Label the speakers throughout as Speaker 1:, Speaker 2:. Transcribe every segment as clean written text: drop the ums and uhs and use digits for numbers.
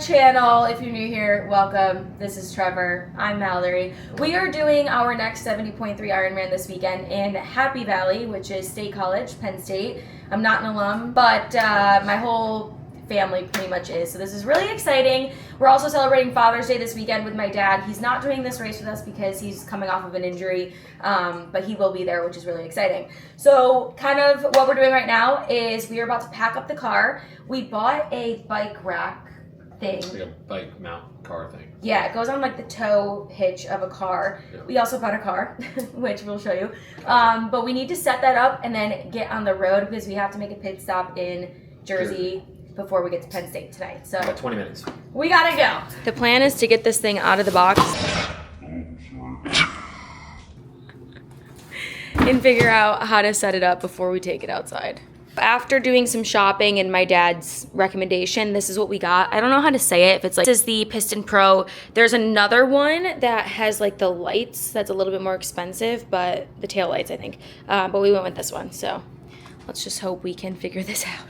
Speaker 1: channel. If you're new here, welcome. This is Trevor. I'm Mallory. We are doing our next 70.3 Ironman this weekend in Happy Valley, which is State College, Penn State. I'm not an alum, but my whole family pretty much is. So this is really exciting. We're also celebrating Father's Day this weekend with my dad. He's not doing this race with us because he's coming off of an injury, but he will be there, which is really exciting. So kind of what we're doing right now is we are about to pack up the car. We bought a bike rack thing.
Speaker 2: Like a bike mount car thing.
Speaker 1: Yeah, it goes on like the tow hitch of a car.
Speaker 2: Yeah.
Speaker 1: We also bought a car, which we'll show you. But we need to set that up and then get on the road because we have to make a pit stop in Jersey before we get to Penn State tonight. So
Speaker 2: about 20 minutes.
Speaker 1: We gotta go. The plan is to get this thing out of the box and figure out how to set it up before we take it outside. After doing some shopping and my dad's recommendation, this is what we got. I don't know how to say it. If it's like, this is the Piston Pro. There's another one that has like the lights that's a little bit more expensive, but the tail lights, I think. But we went with this one. So let's just hope we can figure this out.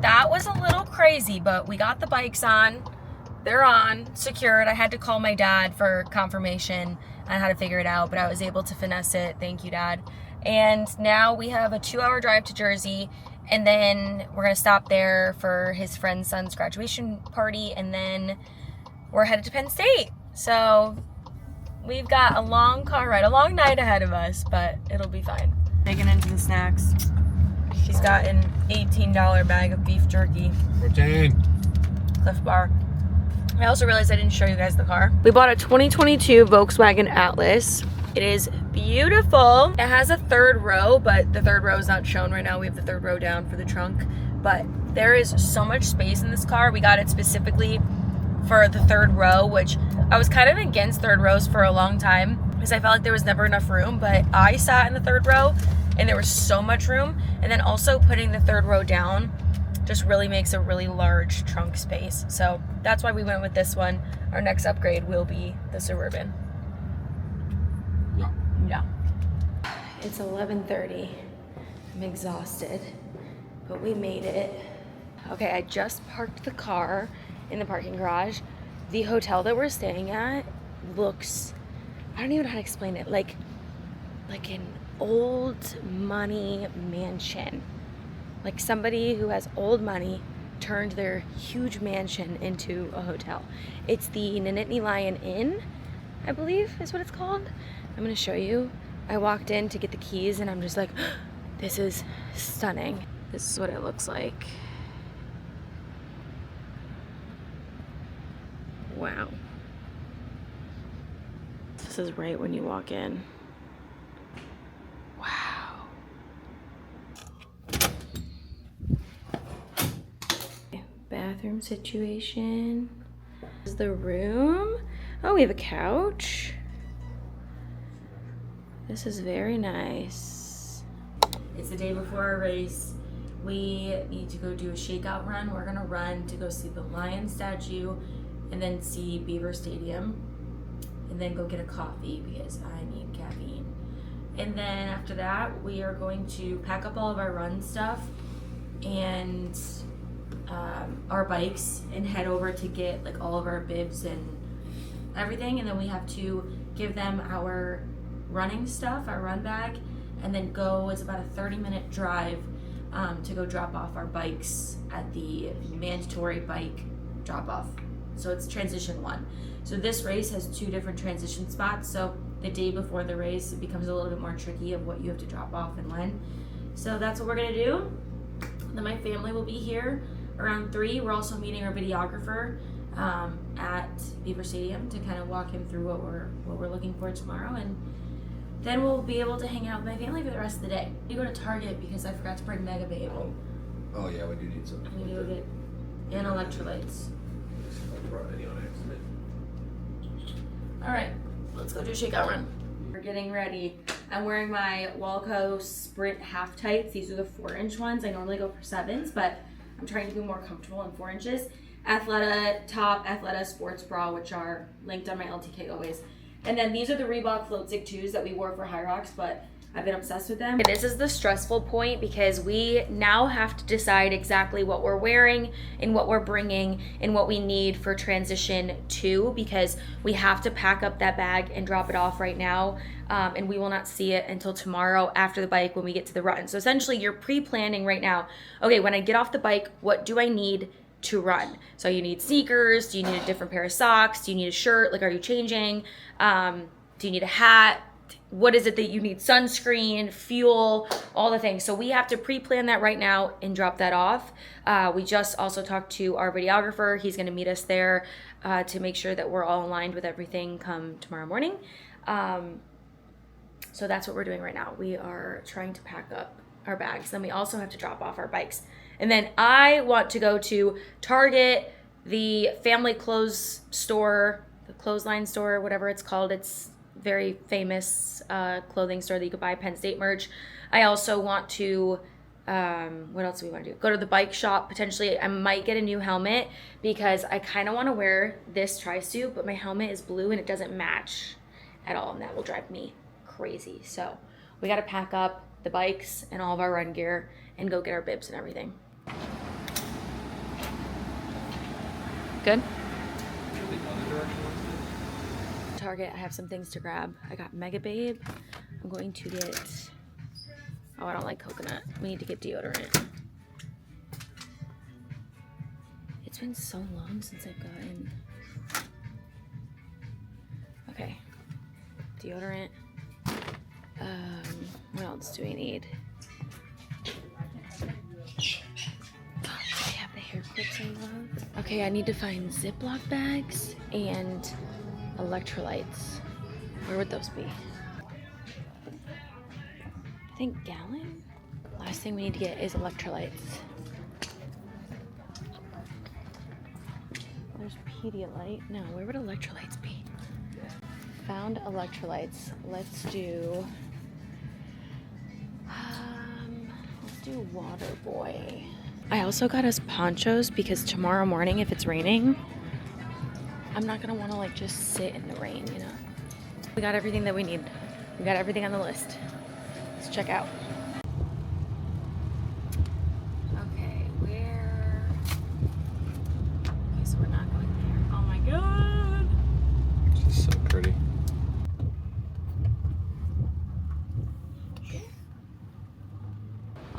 Speaker 1: That was a little crazy, but we got the bikes on. They're on, secured. I had to call my dad for confirmation on how to figure it out, but I was able to finesse it. Thank you, Dad. And now we have a 2-hour drive to Jersey, and then we're gonna stop there for his friend's son's graduation party, and then we're headed to Penn State. So we've got a long car ride, a long night ahead of us, but it'll be fine. Digging into the snacks. She's got an $18 bag of beef jerky.
Speaker 2: Protein.
Speaker 1: Cliff Bar. I also realized I didn't show you guys the car. We bought a 2022 Volkswagen Atlas. It is beautiful. It has a third row, but the third row is not shown right now. We have the third row down for the trunk. But there is so much space in this car. We got it specifically for the third row, which I was kind of against third rows for a long time because I felt like there was never enough room, but I sat in the third row and there was so much room. And then also putting the third row down just really makes a really large trunk space. So that's why we went with this one. Our next upgrade will be the Suburban. Yeah. It's 11:30. I'm exhausted, but we made it. Okay, I just parked the car in the parking garage. The hotel that we're staying at looks, I don't even know how to explain it, like an old money mansion. Like somebody who has old money turned their huge mansion into a hotel. It's the Nittany Lion Inn, I believe is what it's called. I'm gonna show you. I walked in to get the keys and I'm just like, this is stunning. This is what it looks like. Wow. This is right when you walk in. Wow. Bathroom situation. This is the room. Oh, we have a couch. This is very nice. It's the day before our race. We need to go do a shakeout run. We're gonna run to go see the lion statue and then see Beaver Stadium and then go get a coffee because I need caffeine. And then after that, we are going to pack up all of our run stuff and our bikes and head over to get like all of our bibs and everything. And then we have to give them our running stuff, our run bag, and then go. It's about a 30-minute drive to go drop off our bikes at the mandatory bike drop off. So it's transition 1. So this race has 2 different transition spots. So the day before the race, it becomes a little bit more tricky of what you have to drop off and when. So that's what we're gonna do. Then my family will be here around 3. We're also meeting our videographer at Beaver Stadium to kind of walk him through what we're looking for tomorrow, and then we'll be able to hang out with my family for the rest of the day. We go to Target because I forgot to bring Mega Babe.
Speaker 2: Oh yeah, we do need something.
Speaker 1: We do get and electrolytes.
Speaker 2: I brought any on accident.
Speaker 1: All right, let's go do a shakeout run. We're getting ready. I'm wearing my Walco Sprint half tights. These are the 4-inch ones. I normally go for 7s, but I'm trying to be more comfortable in 4 inches. Athleta top, Athleta sports bra, which are linked on my LTK always. And then these are the Reebok Float Zig 2s that we wore for High Rocks, but I've been obsessed with them. This is the stressful point because we now have to decide exactly what we're wearing and what we're bringing and what we need for transition 2, because we have to pack up that bag and drop it off right now. And we will not see it until tomorrow after the bike when we get to the run. So essentially you're pre-planning right now. Okay, when I get off the bike, what do I need to run? So you need sneakers. Do you need a different pair of socks? Do you need a shirt? Like, are you changing? Do you need a hat? What is it that you need? Sunscreen, fuel, all the things. So we have to pre-plan that right now and drop that off. We just also talked to our videographer. He's gonna meet us there to make sure that we're all aligned with everything come tomorrow morning. So that's what we're doing right now. We are trying to pack up our bags. Then we also have to drop off our bikes. And then I want to go to Target, the family clothes store, the clothesline store, whatever it's called. It's very famous clothing store that you could buy Penn State merch. I also want to, what else do we want to do? Go to the bike shop, potentially. I might get a new helmet because I kind of want to wear this tri-suit, but my helmet is blue and it doesn't match at all, and that will drive me crazy. So we got to pack up the bikes and all of our run gear and go get our bibs and everything. Good? Target, I have some things to grab. I got Mega Babe. I'm going to get, oh, I don't like coconut. We need to get deodorant. It's been so long since I've gotten, okay, deodorant. What else do we need? I have the hair clips I love. Okay, I need to find Ziploc bags and electrolytes. Where would those be? I think gallon? Last thing we need to get is electrolytes. There's Pedialyte. No, where would electrolytes be? Found electrolytes. Let's do Water Boy. I also got us ponchos because tomorrow morning, if it's raining, I'm not gonna want to like just sit in the rain, you know. We got everything that we need. We got everything on the list. Let's check out. Okay, where? Okay, so we're not going there. Oh my god!
Speaker 2: This is so pretty.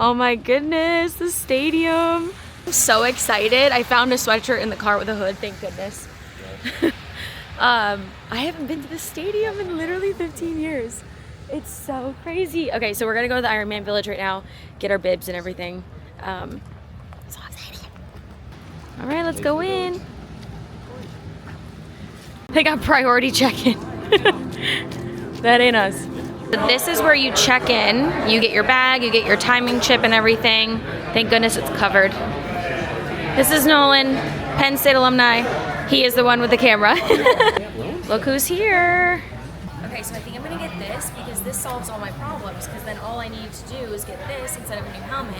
Speaker 1: Oh my goodness, the stadium. I'm so excited. I found a sweatshirt in the car with a hood, thank goodness. I haven't been to the stadium in literally 15 years. It's so crazy. Okay, so we're gonna go to the Ironman Village right now, get our bibs and everything. So excited. All right, let's go in. They got priority check-in. That ain't us. This is where you check in. You get your bag, you get your timing chip and everything. Thank goodness it's covered. This is Nolan, Penn State alumni. He is the one with the camera. Look who's here. Okay, so I think I'm gonna get this because this solves all my problems, because then all I need to do is get this instead of a new helmet.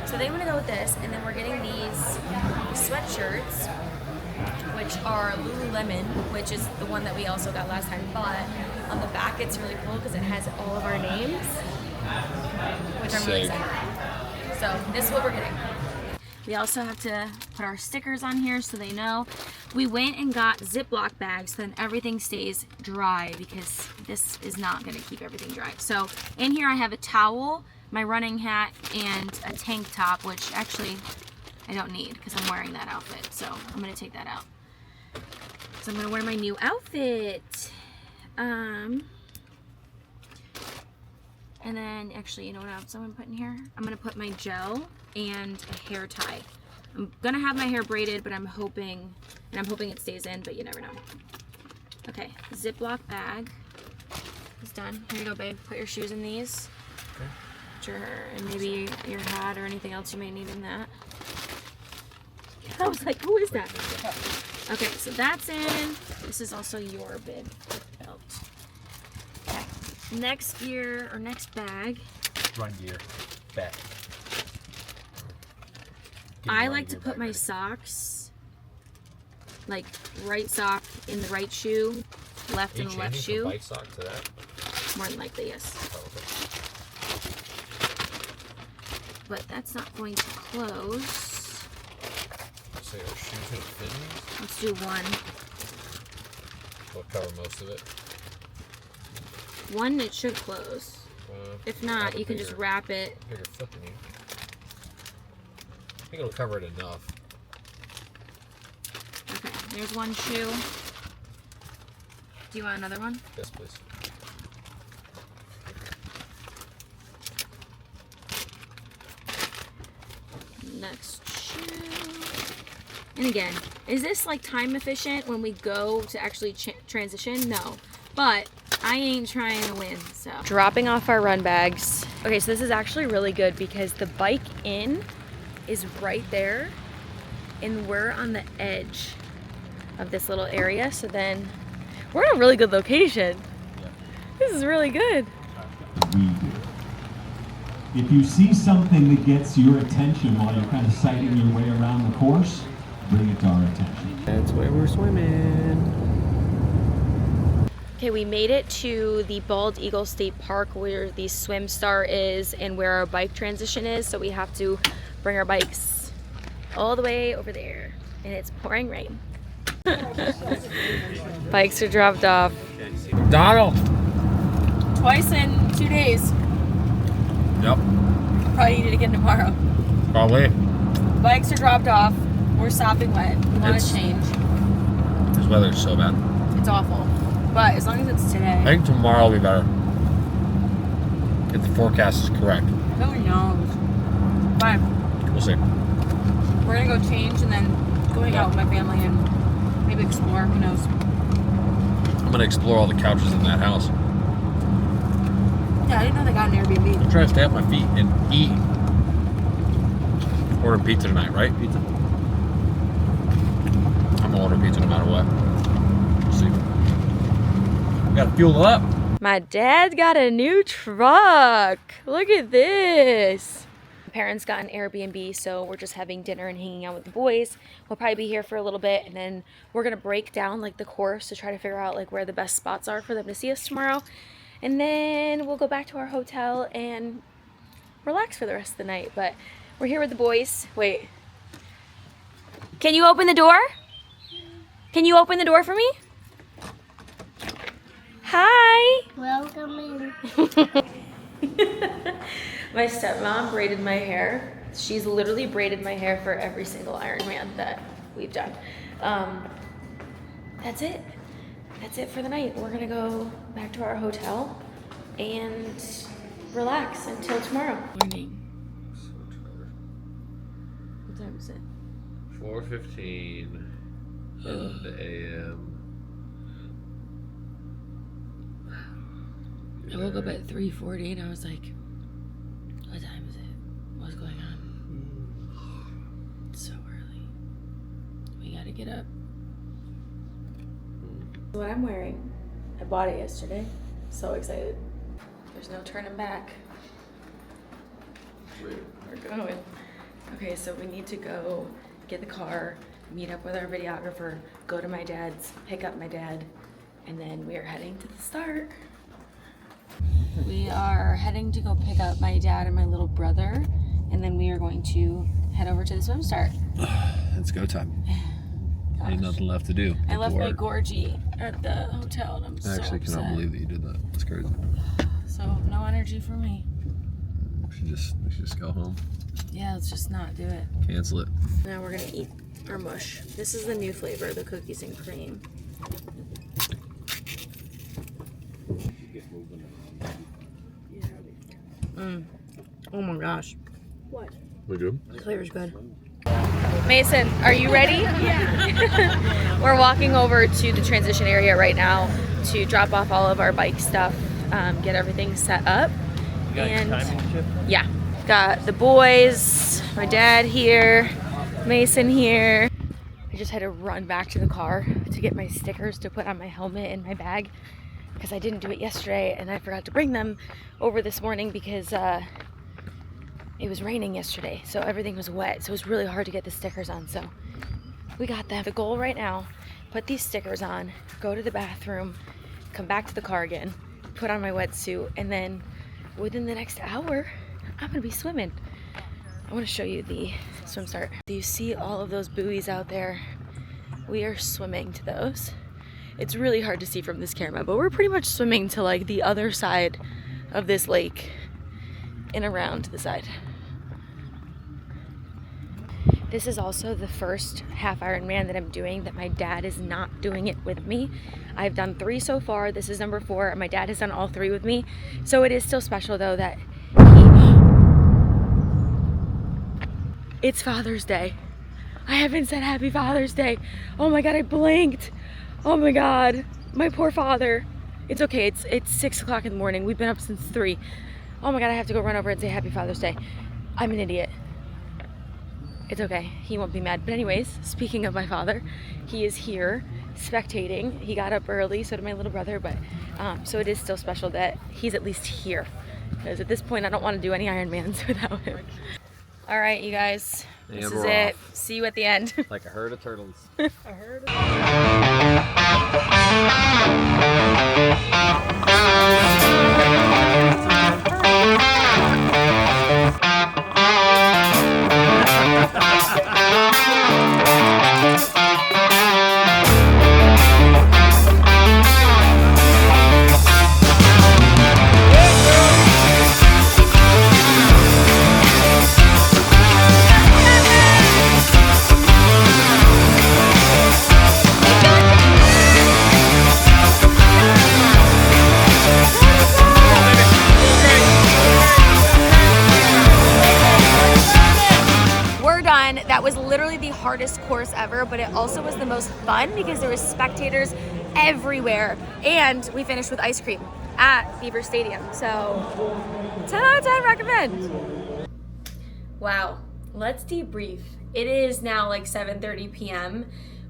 Speaker 1: So I think I'm gonna go with this, and then we're getting these sweatshirts, which are Lululemon, which is the one that we also got last time, but on the back it's really cool because it has all of our names, which I'm really excited about. So this is what we're getting. We also have to put our stickers on here so they know. We went and got Ziploc bags so then everything stays dry, because this is not gonna keep everything dry. So in here I have a towel, my running hat, and a tank top, which actually I don't need because I'm wearing that outfit. So I'm gonna take that out. So I'm gonna wear my new outfit. And then actually, you know what else I'm gonna put in here? I'm gonna put my gel and a hair tie. I'm gonna have my hair braided, but I'm hoping it stays in, but you never know. Okay, Ziploc bag is done. Here you go, babe. Put your shoes in these. Okay. Sure, and maybe your hat or anything else you may need in that. I was like, who is that? Okay, so that's in. This is also your bib belt. Okay, Next gear or next bag.
Speaker 2: Run gear. Bet.
Speaker 1: I like to put my socks, like right sock in the right shoe, left in the left shoe.
Speaker 2: Bike sock to that?
Speaker 1: More than likely, yes.
Speaker 2: Oh, okay.
Speaker 1: But that's not going to close.
Speaker 2: Say our shoes are fit.
Speaker 1: Let's do one.
Speaker 2: We'll cover most of it.
Speaker 1: One, it should close. If not, you can just wrap it.
Speaker 2: Bigger foot than you. I think it'll cover it enough.
Speaker 1: Okay, there's one shoe. Do you want another one?
Speaker 2: Yes, please.
Speaker 1: Next shoe. And again, is this like time efficient when we go to actually transition? No, but I ain't trying to win, so. Dropping off our run bags. Okay, so this is actually really good because the bike in is right there and we're on the edge of this little area. So then we're in a really good location.
Speaker 2: Yeah.
Speaker 1: This is really good.
Speaker 3: We do. If you see something that gets your attention while you're kind of sighting your way around the course, bring it to our attention.
Speaker 2: That's where we're swimming.
Speaker 1: Okay, we made it to the Bald Eagle State Park where the swim star is and where our bike transition is. So we have to bring our bikes all the way over there. And it's pouring rain. Bikes are dropped off.
Speaker 2: Donald!
Speaker 1: Twice in 2 days.
Speaker 2: Yep.
Speaker 1: Probably need it again tomorrow.
Speaker 2: Probably.
Speaker 1: Bikes are dropped off. We're sopping wet. We want
Speaker 2: It's-
Speaker 1: to change.
Speaker 2: This weather's so bad.
Speaker 1: It's awful. But as long as it's today.
Speaker 2: I think tomorrow will be better. If the forecast is correct.
Speaker 1: Who knows? But
Speaker 2: We'll see.
Speaker 1: we're going to go change and then going out with my family and maybe explore. Who knows?
Speaker 2: I'm gonna explore all the couches in that house.
Speaker 1: Yeah, I didn't know they got an Airbnb.
Speaker 2: I'm trying to stay off my feet and eat. Ordering pizza tonight, right? Pizza. I'm gonna order pizza no matter what. We'll see. Gotta fuel it up.
Speaker 1: My dad got a new truck. Look at this. My parents got an Airbnb, so we're just having dinner and hanging out with the boys. We'll probably be here for a little bit, and then we're gonna break down like the course to try to figure out like where the best spots are for them to see us tomorrow. And then we'll go back to our hotel and relax for the rest of the night. But we're here with the boys. Wait. Can you open the door? Can you open the door for me? Hi.
Speaker 4: Welcome in.
Speaker 1: My stepmom braided my hair. She's literally braided my hair for every single Ironman that we've done. That's it. That's it for the night. We're gonna go back to our hotel and relax until tomorrow. Morning. What time is it?
Speaker 2: 4:15 in the AM.
Speaker 1: I woke up at 3:40 and I was like, what time is it? What's going on? It's so early. We gotta get up. What I'm wearing, I bought it yesterday. So excited. There's no turning back. We're going. Okay, so we need to go get the car, meet up with our videographer, go to my dad's, pick up my dad, and then we are heading to the start. We are heading to go pick up my dad and my little brother, and then we are going to head over to the swim start.
Speaker 2: It's go time. Ain't nothing left to do.
Speaker 1: I left my Gorgie at the hotel, and I'm so
Speaker 2: Actually,
Speaker 1: upset.
Speaker 2: cannot believe that you did that. That's crazy.
Speaker 1: So no energy for me.
Speaker 2: We should just go home.
Speaker 1: Yeah, let's just not do it.
Speaker 2: Cancel it.
Speaker 1: Now we're gonna eat our mush. This is the new flavor, the cookies and cream. Oh my gosh.
Speaker 4: What?
Speaker 2: We good?
Speaker 1: The flavor's good. Mason, are you ready? Yeah. We're walking over to the transition area right now to drop off all of our bike stuff, get everything set up. And yeah, got the boys, my dad here, Mason here. I just had to run back to the car to get my stickers to put on my helmet and my bag. because I didn't do it yesterday, and I forgot to bring them over this morning because it was raining yesterday, so everything was wet, so it was really hard to get the stickers on. So we got them. The goal right now, put these stickers on, go to the bathroom, come back to the car again, put on my wetsuit, and then within the next hour, I'm gonna be swimming. I want to show you the swim start. Do you see all of those buoys out there? We are swimming to those. It's really hard to see from this camera, but we're pretty much swimming to like the other side of this lake and around to the side. This is also the first half Ironman that I'm doing that my dad is not doing it with me. I've done 3 so far. This is number 4, and my dad has done all 3 with me. So it is still special though that it's Father's Day. I haven't said Happy Father's Day. Oh my God, I blinked. Oh my God, my poor father. It's okay, it's 6 o'clock in the morning. We've been up since 3. Oh my God, I have to go run over and say Happy Father's Day. I'm an idiot. It's okay, he won't be mad. But anyways, speaking of my father, he is here spectating. He got up early, so did my little brother, but so it is still special that he's at least here. Because at this point, I don't want to do any Ironmans without him. All right, you guys,
Speaker 2: And
Speaker 1: this is
Speaker 2: we're
Speaker 1: it.
Speaker 2: off.
Speaker 1: See you at the end.
Speaker 2: Like a herd of turtles. That was literally the hardest course ever, but it also was the most fun because there was spectators everywhere, and we finished with ice cream at Beaver Stadium. So 10 out of 10 recommend. Wow, let's debrief. It is now like 7:30 p.m.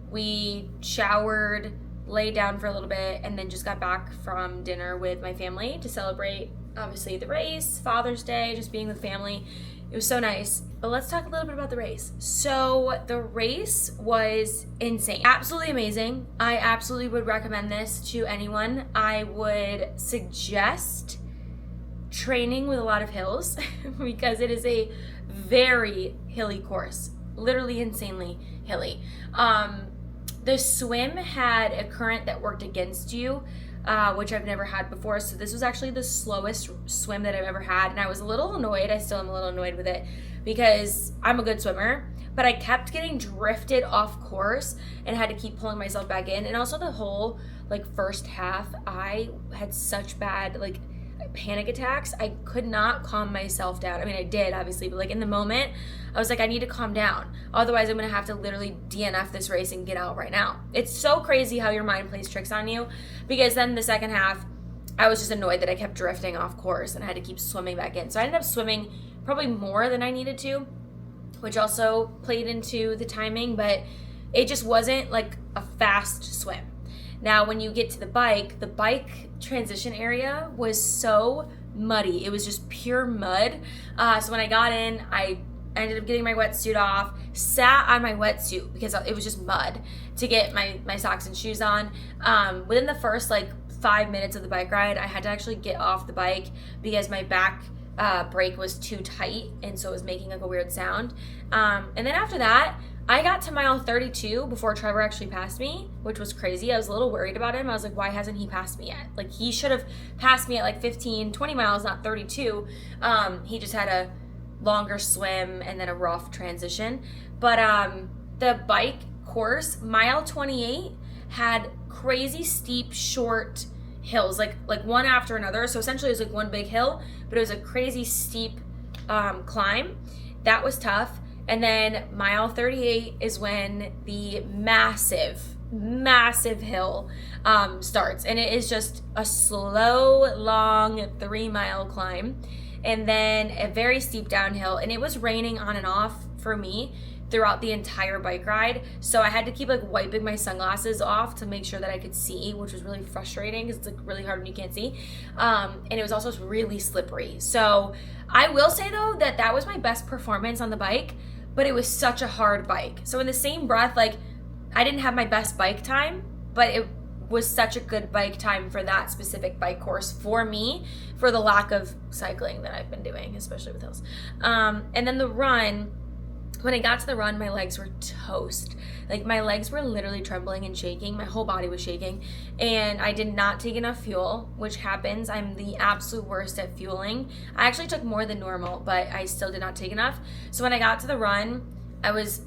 Speaker 2: We showered, laid down for a little bit, and then just got back from dinner with my family to celebrate obviously the race, Father's Day, just being with family. It was so nice. But let's talk a little bit about the race. So the race was insane. Absolutely amazing. I absolutely would recommend this to anyone. I would suggest training with a lot of hills because it is a very hilly course. Literally insanely hilly. The swim had a current that worked against you, which I've never had before. So this was actually the slowest swim that I've ever had. And I was a little annoyed. I still am a little annoyed with it because I'm a good swimmer, but I kept getting drifted off course and had to keep pulling myself back in. And also the whole like first half, I had such bad like panic attacks. I could not calm myself down. I mean, I did obviously, but like in the moment, I was like, I need to calm down. Otherwise, I'm gonna have to literally DNF this race and get out right now. It's so crazy how your mind plays tricks on you, because then the second half, I was just annoyed that I kept drifting off course and I had to keep swimming back in. So I ended up swimming probably more than I needed to, which also played into the timing, but it just wasn't like a fast swim. Now, when you get to the bike transition area was so muddy. It was just pure mud. So when I got in, I ended up getting my wetsuit off, sat on my wetsuit because it was just mud to get my socks and shoes on. Within the first like 5 minutes of the bike ride, I had to actually get off the bike because my back brake was too tight, and so it was making like a weird sound. And then after that, I got to mile 32 before Trevor actually passed me, which was crazy. I was a little worried about him. I was like, why hasn't he passed me yet? Like, he should have passed me at like 15, 20 miles, not 32. He just had a longer swim and then a rough transition. But the bike course, mile 28, had crazy steep, short hills, like one after another. So essentially it was like one big hill, but it was a crazy steep climb. That was tough. And then mile 38 is when the massive hill starts. And it is just a slow, long 3-mile climb. And then a very steep downhill. And it was raining on and off for me
Speaker 1: throughout the entire bike ride. So I had to keep like wiping my sunglasses off to make sure that I could see, which was really frustrating because it's like really hard when you can't see. And it was also really slippery. So I will say though that was my best performance on the bike, but it was such a hard bike. So in the same breath, like I didn't have my best bike time, but it was such a good bike time for that specific bike course for me, for the lack of cycling that I've been doing, especially with hills. And then the run, when I got to the run, my legs were toast. Like my legs were literally trembling and shaking. My whole body was shaking. And I did not take enough fuel, which happens. I'm the absolute worst at fueling. I actually took more than normal, but I still did not take enough. So when I got to the run, I was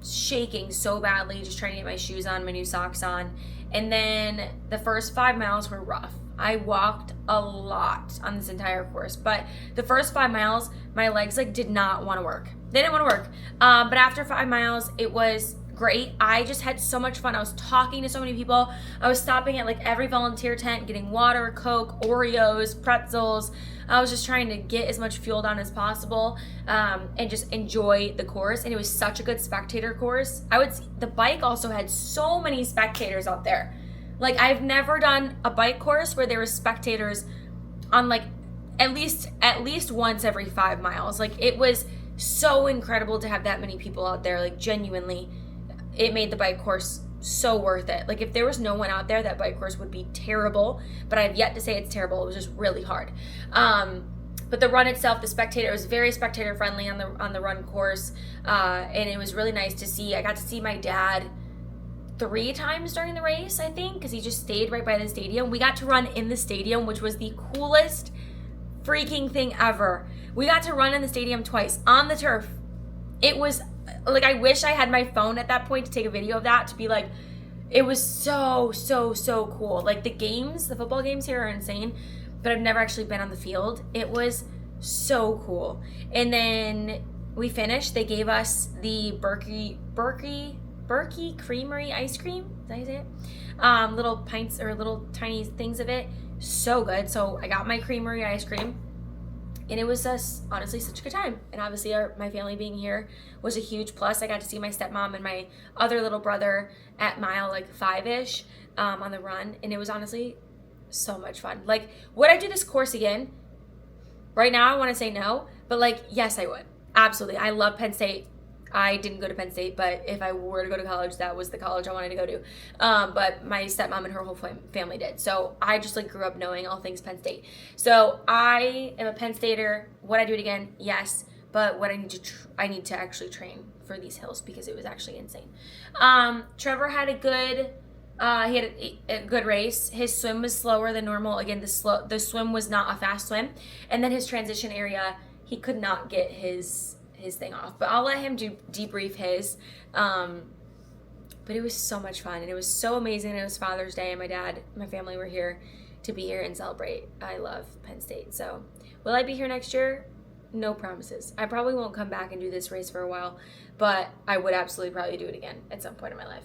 Speaker 1: shaking so badly, just trying to get my shoes on, my new socks on. And then the first 5 miles were rough. I walked a lot on this entire course, but the first 5 miles, my legs like did not want to work. They didn't want to work. But after 5 miles, it was great. I just had so much fun. I was talking to so many people. I was stopping at like every volunteer tent, getting water, Coke, Oreos, pretzels. I was just trying to get as much fuel down as possible, and just enjoy the course. And it was such a good spectator course. The bike also had so many spectators out there. Like I've never done a bike course where there were spectators on like at least once every 5 miles. Like it was so incredible to have that many people out there. Like genuinely, it made the bike course so worth it. Like if there was no one out there, that bike course would be terrible, but I've yet to say it's terrible. It was just really hard. But the run itself, it was very spectator friendly on the run course. And it was really nice to see. I got to see my dad 3 times during the race, I think, because he just stayed right by the stadium. We got to run in the stadium, which was the coolest freaking thing ever. We got to run in the stadium twice on the turf. It was like, I wish I had my phone at that point to take a video of that, to be like, it was so cool. Like the football games here are insane, but I've never actually been on the field. It was so cool. And then we finished. They gave us the Berkey Creamery ice cream. Is that how you say it? Little pints or little tiny things of it. So good. So I got my Creamery ice cream. And it was just honestly such a good time. And obviously my family being here was a huge plus. I got to see my stepmom and my other little brother at mile like 5-ish on the run. And it was honestly so much fun. Like, would I do this course again? Right now I want to say no. But like, yes, I would. Absolutely. I love Penn State. I didn't go to Penn State, but if I were to go to college, that was the college I wanted to go to. But my stepmom and her whole family did. So I just like grew up knowing all things Penn State. So I am a Penn Stater. Would I do it again? Yes. But what I need to actually train for these hills because it was actually insane. Trevor had a good race. His swim was slower than normal. Again, the swim was not a fast swim. And then his transition area, he could not get his thing off, but I'll let him debrief his. But it was so much fun, and it was so amazing. It was Father's Day, and my family were here to be here and celebrate. I love Penn State. So will I be here next year? No promises. I probably won't come back and do this race for a while, but I would absolutely probably do it again at some point in my life.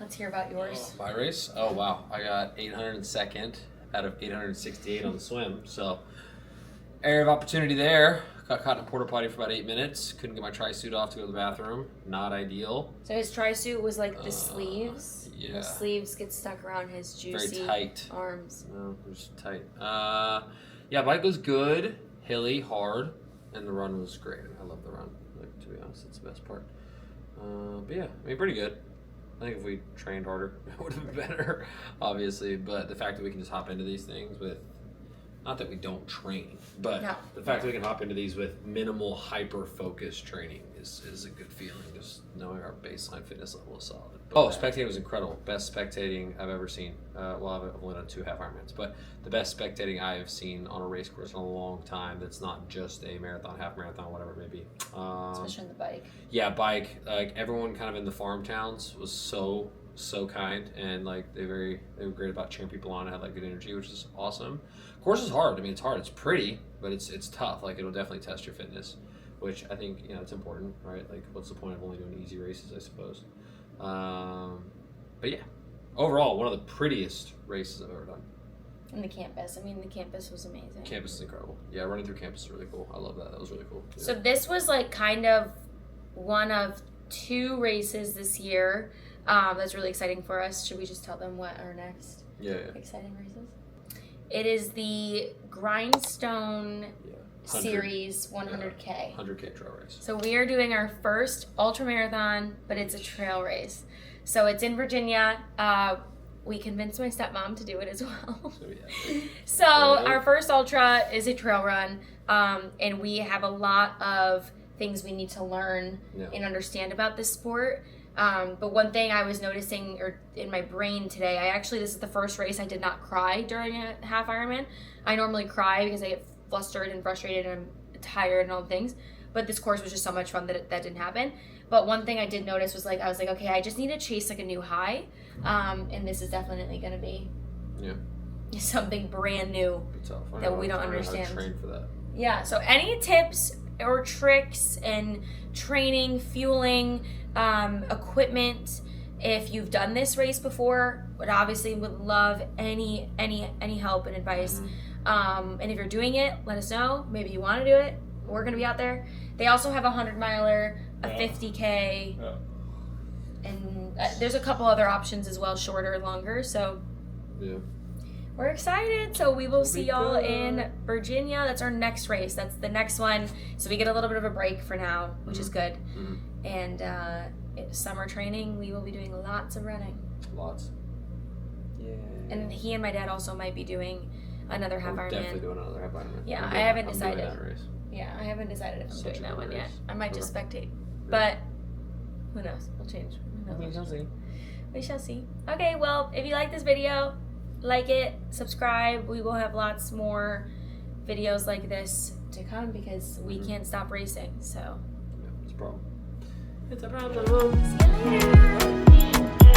Speaker 1: Let's hear about yours.
Speaker 4: My race? Oh wow, I got 802nd out of 868 on the swim, so area of opportunity there. Got caught in a porta potty for about 8 minutes. Couldn't get my tri-suit off to go to the bathroom. Not ideal.
Speaker 1: So his tri-suit was like the sleeves.
Speaker 4: Yeah.
Speaker 1: The sleeves get stuck around his juicy
Speaker 4: very tight
Speaker 1: arms.
Speaker 4: No, it was tight. Yeah, bike was good, hilly, hard, and the run was great. I love the run. Like, to be honest, it's the best part. But yeah, I mean, pretty good. I think if we trained harder, it would have been better, obviously. But the fact that we can just hop into these things with, not that we don't train, but the fact that we can hop into these with minimal hyper-focused training is a good feeling, just knowing our baseline fitness level is solid. Oh, spectating was incredible. Best spectating I've ever seen. Well, I've only done 2 half Ironmans, but the best spectating I have seen on a race course in a long time that's not just a marathon, half marathon, whatever it may be.
Speaker 1: Especially on the bike.
Speaker 4: Yeah, bike. Like, everyone kind of in the farm towns was so kind, and like they were great about cheering people on and had like good energy, which is awesome. Course is hard. I mean, it's hard. It's pretty, but it's tough. Like, it'll definitely test your fitness, which I think, it's important, right? Like, what's the point of only doing easy races, I suppose. But yeah, overall, one of the prettiest races I've ever done.
Speaker 1: And the campus. I mean, the campus was amazing.
Speaker 4: Campus is incredible. Yeah, running through campus is really cool. I love that. That was really cool. Yeah.
Speaker 1: So this was like kind of
Speaker 2: one of 2 races this year. That's really exciting for us. Should we just tell them what our next exciting races? It is the Grindstone Series 100K.
Speaker 4: 100K trail race.
Speaker 2: So we are doing our first ultra marathon, but it's a trail race. So it's in Virginia. We convinced my stepmom to do it as well. So our first ultra is a trail run, and we have a lot of things we need to learn and understand about this sport. But one thing I was noticing in my brain today, this is the first race I did not cry during a half Ironman. I normally cry because I get flustered and frustrated and I'm tired and all the things. But this course was just so much fun that that didn't happen. But one thing I did notice was I was like, okay, I just need to chase like a new high. And this is definitely going to be something brand new that we don't understand.
Speaker 4: How to train for that.
Speaker 2: Yeah, so any tips or tricks in training, fueling, equipment, if you've done this race before, would love any help and advice. And if you're doing it, let us know. Maybe you want to do it. We're going to be out there. They also have a 100-miler, a 50K, and there's a couple other options as well, shorter, longer. So we're excited. So we will see y'all in Virginia. That's our next race. That's the next one. So we get a little bit of a break for now, which is good. And summer training, we will be doing lots of running.
Speaker 4: Lots. Yeah.
Speaker 2: And he and my dad also might be doing another half Ironman.
Speaker 4: Definitely doing another half Ironman.
Speaker 2: Yeah, I haven't decided.
Speaker 4: I'm doing that race.
Speaker 2: Yeah, I haven't decided if I'm doing that one yet.
Speaker 4: race.
Speaker 2: I might just spectate. But who knows? We'll change.
Speaker 4: We shall see.
Speaker 2: We shall see. Okay, well, if you like this video, like it, subscribe. We will have lots more videos like this to come because we can't stop racing. So
Speaker 4: Yeah, it's a problem.
Speaker 2: it's a problem. See you later.